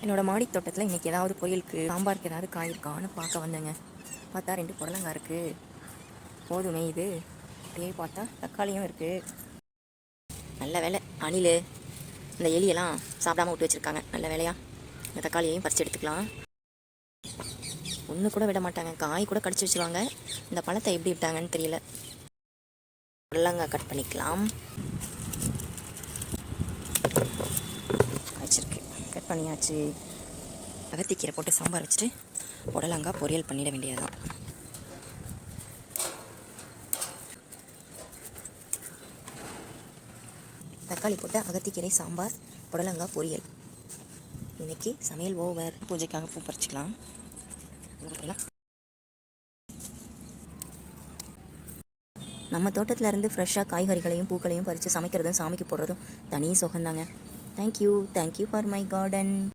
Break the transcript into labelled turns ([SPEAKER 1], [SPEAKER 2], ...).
[SPEAKER 1] என்னோடய மாடி தோட்டத்தில் இன்றைக்கி ஏதாவது பொரியலுக்கு சாம்பாருக்கு ஏதாவது காய் இருக்கான்னு பார்க்க வந்தேங்க. பார்த்தா 2 புடலங்காய் இருக்குது. போதுமே இது. அப்படியே பார்த்தா தக்காளியும் இருக்குது. நல்ல வேலை அணில் இந்த எலியெல்லாம் சாப்பிடாம விட்டு வச்சுருக்காங்க. நல்ல வேலையா இந்த தக்காளியையும் பறித்து எடுத்துக்கலாம். ஒன்று கூட விட மாட்டாங்க, காய் கூட கடிச்சு வச்சுருவாங்க. இந்த பழத்தை எப்படி விட்டாங்கன்னு தெரியல. புடலங்காய் கட் பண்ணிக்கலாம். வச்சிருக்கு, கட் பண்ணியாச்சு. அகத்திக்கீரை போட்டு சாம்பார் வச்சுட்டு புடலங்காய் பொரியல் பண்ணிட வேண்டியதுதான். தக்காளி போட்டு அகத்திக்கீரை சாம்பார், புடலங்காய் பொரியல். இன்னைக்கு சமையல் ஓவர். பூஜைக்காக பூ பறிச்சிக்கலாம். நம்ம தோட்டத்தில் இருந்து ஃப்ரெஷ்ஷாக காய்கறிகளையும் பூக்களையும் பறித்து சமைக்கிறதும் சாமிக்கு போடுறதும் தனி சுகந்தாங்க. Thank you for my garden.